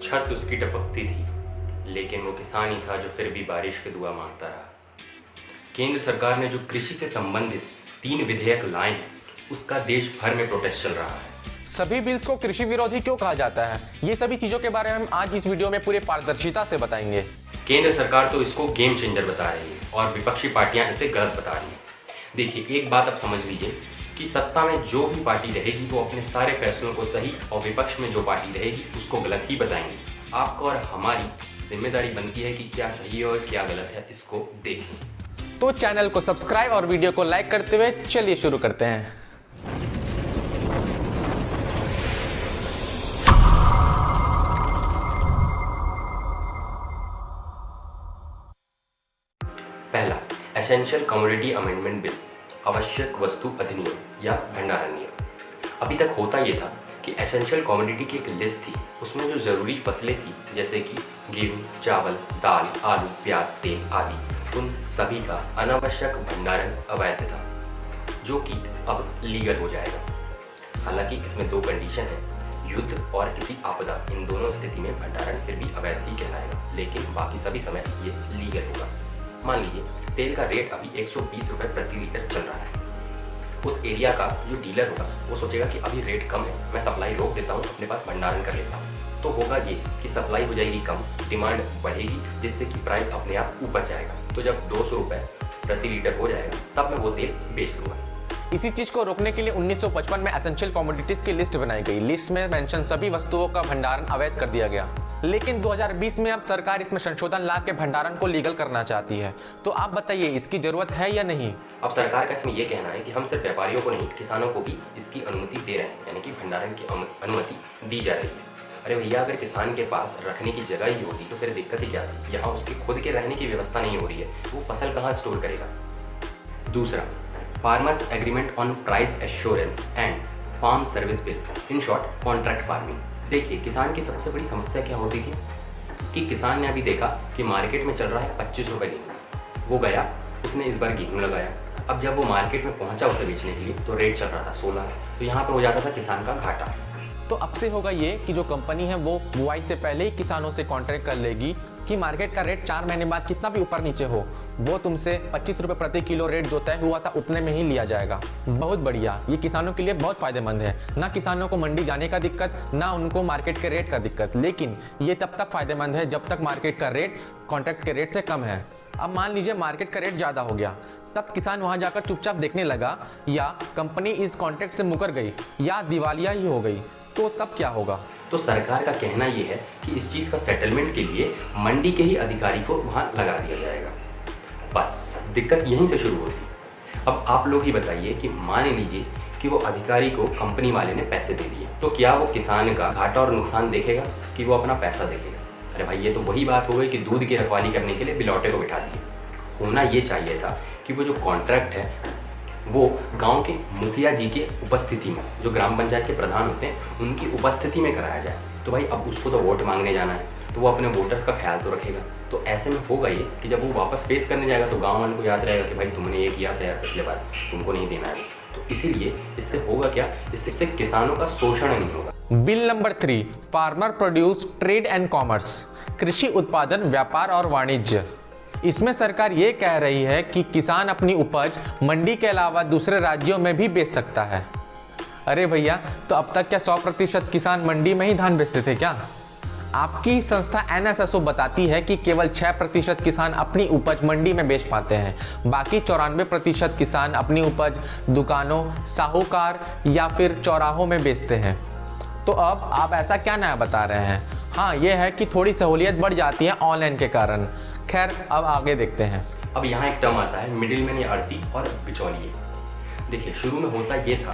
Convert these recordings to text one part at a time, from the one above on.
छत उसकी टपकती थी, लेकिन वो किसान ही था जो फिर भी बारिश की दुआ मांगता रहा। केंद्र सरकार ने जो कृषि से संबंधित 3 विधेयक लाए हैं, उसका देश भर में प्रोटेस्ट चल रहा है। सभी बिल्स को कृषि विरोधी क्यों कहा जाता है, ये सभी चीजों के बारे में हम आज इस वीडियो में पूरे पारदर्शिता से बताएंगे। केंद्र सरकार तो इसको गेम चेंजर बता रही है और विपक्षी पार्टियां इसे गलत बता रही हैं। देखिए, एक बात आप समझ लीजिए कि सत्ता में जो भी पार्टी रहेगी वो अपने सारे फैसलों को सही और विपक्ष में जो पार्टी रहेगी उसको गलत ही बताएंगे। आपको और हमारी जिम्मेदारी बनती है कि क्या सही है और क्या गलत है, इसको देखें। तो चैनल को सब्सक्राइब और वीडियो को लाइक करते हुए चलिए शुरू करते हैं। पहला, एसेंशियल कमोडिटी अमेंडमेंट बिल, आवश्यक वस्तु अधिनियम या भंडारण नियम। अभी तक होता ये था कि एसेंशियल कमोडिटी की एक लिस्ट थी, उसमें जो ज़रूरी फसलें थी जैसे कि गेहूँ, चावल, दाल, आलू, प्याज, तेल आदि, उन सभी का अनावश्यक भंडारण अवैध था, जो कि अब लीगल हो जाएगा। हालांकि इसमें 2 कंडीशन है, युद्ध और किसी आपदा, इन दोनों स्थिति में भंडारण फिर भी अवैध ही कहलाएगा, लेकिन बाकी सभी समय ये लीगल होगा। मान लीजिए तेल का रेट अभी 120 रुपये प्रति लीटर चल रहा है। उस एरिया का जो डीलर होगा वो सोचेगा कि अभी रेट कम है, मैं सप्लाई रोक देता हूँ, अपने पास भंडारण कर लेता हूँ। तो होगा ये कि सप्लाई हो जाएगी कम, डिमांड बढ़ेगी, जिससे कि प्राइस अपने आप ऊपर जाएगा। तो जब 200 रुपये प्रति लीटर हो जाएगा तब मैं वो तेल बेच दूंगा। इसी चीज को रोकने के लिए 1955 में एसेंशियल कमोडिटीज की लिस्ट बनाई गई। लिस्ट में मेंशन सभी वस्तुओं का भंडारण अवैध कर दिया गया, लेकिन 2020 में अब सरकार इसमें संशोधन ला के भंडारण को लीगल करना चाहती है। तो आप बताइए, इसकी जरूरत है या नहीं? अब सरकार का इसमें यह कहना है कि हम सिर्फ व्यापारियों को नहीं, किसानों को भी इसकी अनुमति दे रहे हैं, यानी कि भंडारण की अनुमति दी जा रही है। अरे भैया, अगर किसान के पास रखने की जगह ही होती तो फिर दिक्कत ही क्या थी? यहाँ उसके खुद के रहने की व्यवस्था नहीं हो रही है, वो फसल कहाँ स्टोर करेगा? दूसरा, farmers agreement on price assurance and farm service bill, in short contract farming. देखिए, किसान की सबसे बड़ी समस्या क्या होती थी कि किसान ने अभी देखा कि मार्केट में चल रहा है 25 रुपये गेहूँ, वो गया, उसने इस बार गेहूँ लगाया। अब जब वो मार्केट में पहुंचा उसे बेचने के लिए तो रेट चल रहा था 16, तो यहाँ पर हो जाता था किसान का घाटा। तो अब से होगा ये कि जो कंपनी है वो बुआई से पहले ही किसानों से कॉन्ट्रैक्ट कर लेगी कि मार्केट का रेट 4 महीने बाद कितना भी ऊपर नीचे हो, वो तुमसे 25 रुपये प्रति किलो रेट जो तय हुआ था उतने में ही लिया जाएगा। बहुत बढ़िया, ये किसानों के लिए बहुत फायदेमंद है। ना किसानों को मंडी जाने का दिक्कत, ना उनको मार्केट के रेट का दिक्कत। लेकिन ये तब तक फायदेमंद है जब तक मार्केट का रेट कॉन्ट्रैक्ट के रेट से कम है। अब मान लीजिए मार्केट का रेट ज़्यादा हो गया, तब किसान वहां जाकर चुपचाप देखने लगा, या कंपनी इस कॉन्ट्रैक्ट से मुकर गई, या दिवालिया ही हो गई, तो तब क्या होगा? तो सरकार का कहना ये है कि इस चीज़ का सेटलमेंट के लिए मंडी के ही अधिकारी को वहाँ लगा दिया जाएगा। बस दिक्कत यहीं से शुरू होती। अब आप लोग ही बताइए कि मान लीजिए कि वो अधिकारी को कंपनी वाले ने पैसे दे दिए, तो क्या वो किसान का घाटा और नुकसान देखेगा कि वो अपना पैसा देखेगा? अरे भाई, ये तो वही बात हो गई कि दूध की रखवाली करने के लिए बिलौटे को बिठा दिए। होना ये चाहिए था कि वो जो कॉन्ट्रैक्ट है वो गांव के मुखिया जी के उपस्थिति में, जो ग्राम पंचायत के प्रधान होते हैं उनकी उपस्थिति में कराया जाए। तो भाई, अब उसको तो वोट मांगने जाना है, तो वो अपने वोटर्स का ख्याल तो रखेगा। तो ऐसे में होगा ये कि जब वो वापस पेश करने जाएगा तो गाँव वालों को याद रहेगा कि भाई तुमने ये किया था यार पिछले बार, तुमको नहीं देना है। तो इसीलिए इससे होगा क्या, इससे किसानों का शोषण नहीं होगा। Bill number 3, farmer produce trade and commerce, कृषि उत्पादन, व्यापार और वाणिज्य। इसमें सरकार ये कह रही है कि किसान अपनी उपज मंडी के अलावा दूसरे राज्यों में भी बेच सकता है। अरे भैया, तो अब तक क्या 100% किसान मंडी में ही धान बेचते थे क्या? आपकी संस्था NSSO बताती है कि केवल 6% किसान अपनी उपज मंडी में बेच पाते हैं, बाकी 94% किसान अपनी उपज दुकानों, साहूकार या फिर चौराहों में बेचते हैं। तो अब आप ऐसा क्या नया बता रहे हैं? हाँ, ये है कि थोड़ी सहूलियत बढ़ जाती है ऑनलाइन के कारण। खैर, अब आगे देखते हैं। अब यहाँ एक टर्म आता है मिडिलमैन या आड़ती और बिचौलिए। देखिए, शुरू में होता ये था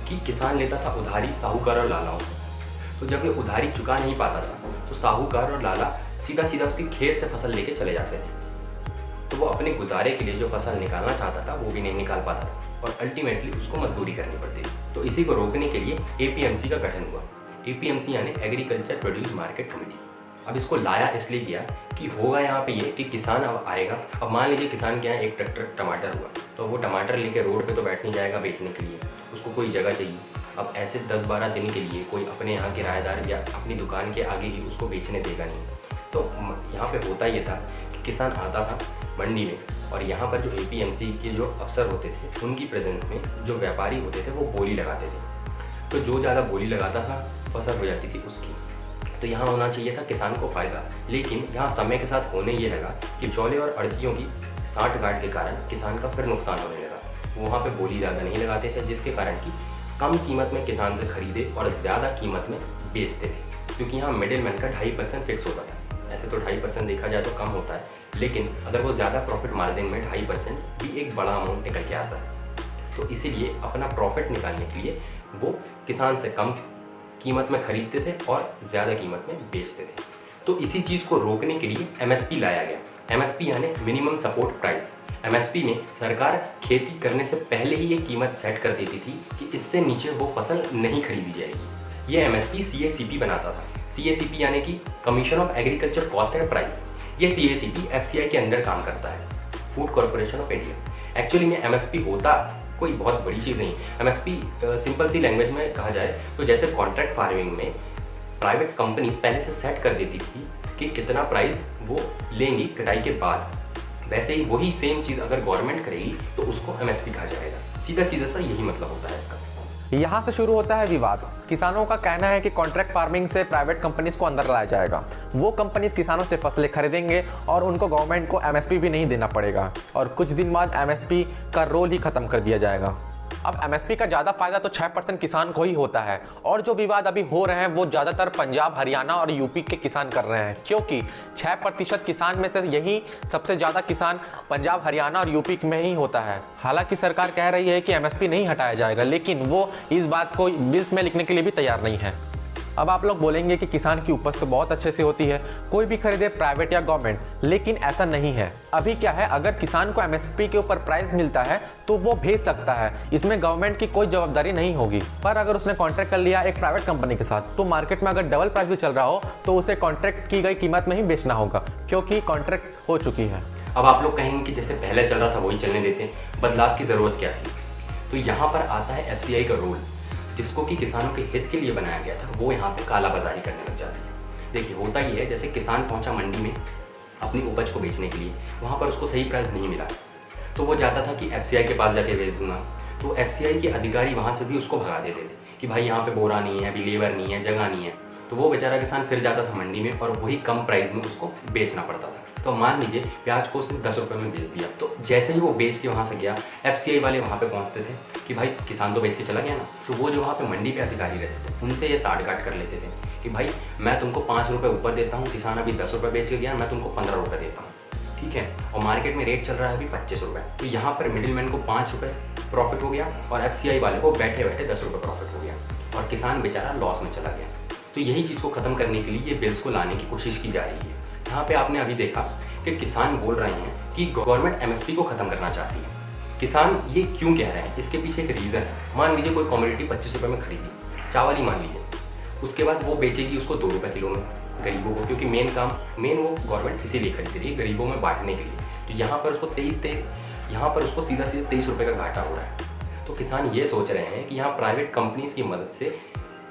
कि किसान लेता था उधारी साहूकार और लालाओं से। तो जब ये उधारी चुका नहीं पाता था तो साहूकार और लाला सीधा सीधा उसकी खेत से फसल लेके चले जाते थे। तो वो अपने गुजारे के लिए जो फसल निकालना चाहता था वो भी नहीं निकाल पाता था और अल्टीमेटली उसको मजदूरी करनी पड़ती थी। तो इसी को रोकने के लिए APMC का गठन हुआ। APMC यानी एग्रीकल्चर प्रोड्यूस मार्केट कमेटी। अब इसको लाया इसलिए किया कि होगा यहाँ पे ये कि किसान अब आएगा। अब मान लीजिए किसान के यहाँ एक ट्रैक्टर टमाटर हुआ, तो वो टमाटर लेके रोड पे तो बैठ नहीं जाएगा बेचने के लिए, उसको कोई जगह चाहिए। अब ऐसे 10-12 दिन के लिए कोई अपने यहाँ किराएदार या अपनी दुकान के आगे ही उसको बेचने देगा नहीं। तो यहाँ पे होता ये था कि किसान आता था मंडी में, और यहाँ पर जो APMC के जो अफसर होते थे उनकी प्रेजेंस में जो व्यापारी होते थे वो बोली लगाते थे। तो जो ज़्यादा बोली लगाता था फसल हो जाती थी उसकी। तो यहाँ होना चाहिए था किसान को फ़ायदा, लेकिन यहाँ समय के साथ होने ये लगा कि बिचौले और आढ़तियों की साँठ-गाँठ के कारण किसान का फिर नुकसान होने लगा। वहाँ पे बोली ज़्यादा नहीं लगाते थे, जिसके कारण कि कम कीमत में किसान से खरीदे और ज़्यादा कीमत में बेचते थे, क्योंकि यहाँ मिडिल मैन का 2.5% फिक्स होता था। ऐसे तो 2.5% देखा जाए तो कम होता है, लेकिन अगर वो ज़्यादा प्रॉफिट मार्जिन में 2.5% भी एक बड़ा अमाउंट निकल के आता है। तो इसीलिए अपना प्रॉफिट निकालने के लिए वो किसान से कम कीमत में खरीदते थे और ज़्यादा कीमत में बेचते थे। तो इसी चीज़ को रोकने के लिए MSP लाया गया। MSP यानी मिनिमम सपोर्ट प्राइस। MSP में सरकार खेती करने से पहले ही ये कीमत सेट कर देती थी कि इससे नीचे वो फसल नहीं खरीदी जाएगी। ये MSP CACP बनाता था। CACP यानी कि commission of agriculture cost and price. ये CACP FCI के अंदर काम करता है, food corporation of India. Actually में MSP होता कोई बहुत बड़ी चीज़ नहीं। MSP सिंपल सी लैंग्वेज में कहा जाए तो जैसे कॉन्ट्रैक्ट फार्मिंग में प्राइवेट कंपनीज पहले से सेट कर देती थी कि कितना प्राइस वो लेंगी कटाई के बाद, वैसे ही वही सेम चीज़ अगर गवर्नमेंट करेगी तो उसको MSP कहा जाएगा। सीधा सीधा सा यही मतलब होता है इसका। यहाँ से शुरू होता है विवाद। किसानों का कहना है कि कॉन्ट्रैक्ट फार्मिंग से प्राइवेट कंपनीज को अंदर लाया जाएगा। वो कंपनीज किसानों से फसलें खरीदेंगे और उनको गवर्नमेंट को MSP भी नहीं देना पड़ेगा, और कुछ दिन बाद MSP का रोल ही खत्म कर दिया जाएगा। अब MSP का ज़्यादा फायदा तो 6% किसान को ही होता है, और जो विवाद अभी हो रहे हैं वो ज़्यादातर पंजाब, हरियाणा और यूपी के किसान कर रहे हैं, क्योंकि 6% किसान में से यही सबसे ज़्यादा किसान पंजाब, हरियाणा और यूपी में ही होता है। हालांकि सरकार कह रही है कि MSP नहीं हटाया जाएगा, लेकिन वो इस बात को बिल्स में लिखने के लिए भी तैयार नहीं है। अब आप लोग बोलेंगे कि किसान की उपज तो बहुत अच्छे से होती है, कोई भी खरीदे प्राइवेट या गवर्नमेंट, लेकिन ऐसा नहीं है। अभी क्या है, अगर किसान को MSP के ऊपर प्राइस मिलता है तो वो भेज सकता है, इसमें गवर्नमेंट की कोई जवाबदारी नहीं होगी। पर अगर उसने कॉन्ट्रैक्ट कर लिया एक प्राइवेट कंपनी के साथ, तो मार्केट में अगर डबल प्राइस भी चल रहा हो तो उसे कॉन्ट्रैक्ट की गई कीमत में ही बेचना होगा, क्योंकि कॉन्ट्रैक्ट हो चुकी है। अब आप लोग कहेंगे कि जैसे पहले चल रहा था वही चलने देते, बदलाव की ज़रूरत क्या थी? तो यहाँ पर आता है FCI का रोल, जिसको कि किसानों के हित के लिए बनाया गया था। वो यहाँ पे काला बाजारी करने लग जाती है। देखिए होता ही है, जैसे किसान पहुँचा मंडी में अपनी उपज को बेचने के लिए, वहाँ पर उसको सही प्राइस नहीं मिला, तो वो जाता था कि FCI के पास जाके बेच दूंगा। तो FCI के अधिकारी वहाँ से भी उसको भगा देते थे कि भाई यहाँ पे बोरा नहीं है, अभी लेबर नहीं है, जगह नहीं है। तो वो बेचारा किसान फिर जाता था मंडी में और वही कम प्राइस में उसको बेचना पड़ता था। तो मान लीजिए प्याज को उसने 10 रुपये में बेच दिया, तो जैसे ही वो बेच के वहाँ से गया, FCI वाले वहाँ पे पहुँचते थे कि भाई किसान तो बेच के चला गया ना। तो वो जो वहाँ पे मंडी पे अधिकारी रहते थे उनसे ये साठ-गाँठ कर लेते थे कि भाई मैं तुमको 5 रुपये ऊपर देता हूँ, किसान अभी 10 रुपये बेच के गया, मैं तुमको 15 रुपये देता हूँ, ठीक है। और मार्केट में रेट चल रहा है अभी 25 रुपये। तो यहाँ पर मिडिल मैन को 5 रुपये प्रॉफिट हो गया और FCI वाले को बैठे बैठे 10 रुपये प्रॉफिट हो गया, और किसान बेचारा लॉस में चला गया। तो यही चीज़ को ख़त्म करने के लिए ये बिल्स को लाने की कोशिश की जा रही है। यहाँ पे आपने अभी देखा कि किसान बोल रहे हैं कि गवर्नमेंट MSP को ख़त्म करना चाहती है। किसान ये क्यों कह रहे हैं, इसके पीछे एक रीज़न है। मान लीजिए कोई कमोडिटी 25 रुपये में खरीदी, चावल ही मान लीजिए, उसके बाद वो बेचेगी उसको 2 रुपये किलो में गरीबों को, क्योंकि मेन वो गवर्नमेंट इसीलिए खरीद रही है, गरीबों में बांटने के लिए। तो यहाँ पर उसको यहाँ पर उसको सीधा 23 रुपये का घाटा हो रहा है। तो किसान ये सोच रहे हैं कि यहाँ प्राइवेट कंपनीज़ की मदद से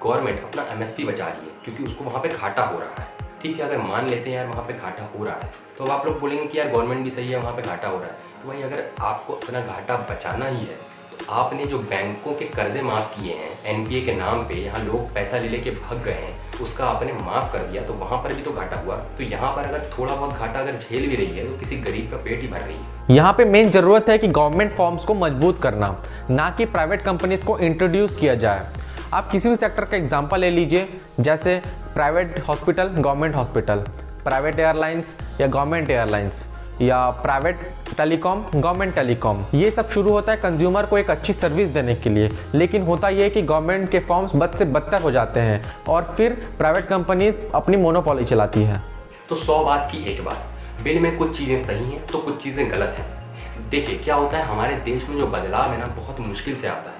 गवर्नमेंट अपना MSP बचा रही है, क्योंकि उसको वहाँ पे घाटा हो रहा है। ठीक है, अगर मान लेते हैं यार वहाँ पे घाटा हो रहा है, तो अब आप लोग बोलेंगे कि यार गवर्नमेंट भी सही है, वहाँ पे घाटा हो रहा है। तो भाई अगर आपको अपना घाटा बचाना ही है, तो आपने जो बैंकों के कर्जे माफ़ किए हैं NPA के नाम पे, यहाँ लोग पैसा ले लेके भाग गए हैं, उसका आपने माफ़ कर दिया, तो वहाँ पर भी तो घाटा हुआ। तो यहाँ पर अगर थोड़ा बहुत घाटा अगर झेल भी रही है तो किसी गरीब का पेट ही भर रही है। यहाँ पे मेन जरूरत है कि गवर्नमेंट फॉर्म्स को मजबूत करना, ना कि प्राइवेट कंपनीज को इंट्रोड्यूस किया जाए। आप किसी भी सेक्टर का एग्जांपल ले लीजिए, जैसे private hospital, government hospital, private airlines या गवर्नमेंट एयरलाइंस, या प्राइवेट टेलीकॉम, गवर्नमेंट टेलीकॉम। ये सब शुरू होता है कंज्यूमर को एक अच्छी सर्विस देने के लिए, लेकिन होता ये है कि गवर्नमेंट के फॉर्म्स बद से बदतर हो जाते हैं और फिर प्राइवेट कंपनीज अपनी मोनोपोली चलाती है। तो 100 बात की एक बात, बिल में कुछ चीज़ें सही हैं तो कुछ चीज़ें गलत हैं। देखिए क्या होता है, हमारे देश में जो बदलाव है ना बहुत मुश्किल से आता है।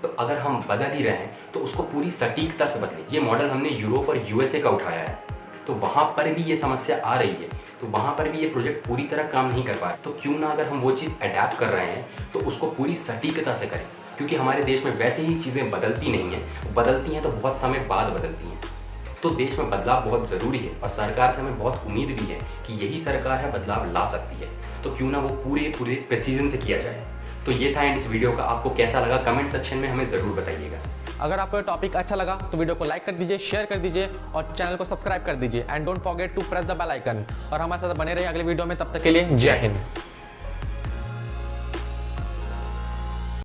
तो अगर हम बदल ही रहे हैं तो उसको पूरी सटीकता से बदलें। ये मॉडल हमने यूरोप और USA का उठाया है, तो वहाँ पर भी ये समस्या आ रही है, तो वहाँ पर भी ये प्रोजेक्ट पूरी तरह काम नहीं कर पा रहे। तो क्यों ना अगर हम वो चीज़ अडेप्ट कर रहे हैं तो उसको पूरी सटीकता से करें। क्योंकि हमारे देश में वैसे ही चीज़ें बदलती नहीं हैं, बदलती हैं तो बहुत समय बाद बदलती हैं। तो देश में बदलाव बहुत ज़रूरी है और सरकार से हमें बहुत उम्मीद भी है कि यही सरकार है बदलाव ला सकती है। तो क्यों ना वो पूरे प्रेसिजन से किया जाए। तो ये था एंड इस वीडियो का आपको कैसा लगा कमेंट सेक्शन में हमें ज़रूर बताइएगा। अगर आपको ये टॉपिक अच्छा लगा तो वीडियो को लाइक कर दीजिए, शेयर कर दीजिए और चैनल को सब्सक्राइब कर दीजिए and don't forget to press the bell icon. और हमारे साथ बने रहिए अगले वीडियो में, तब तक के लिए जय हिंद।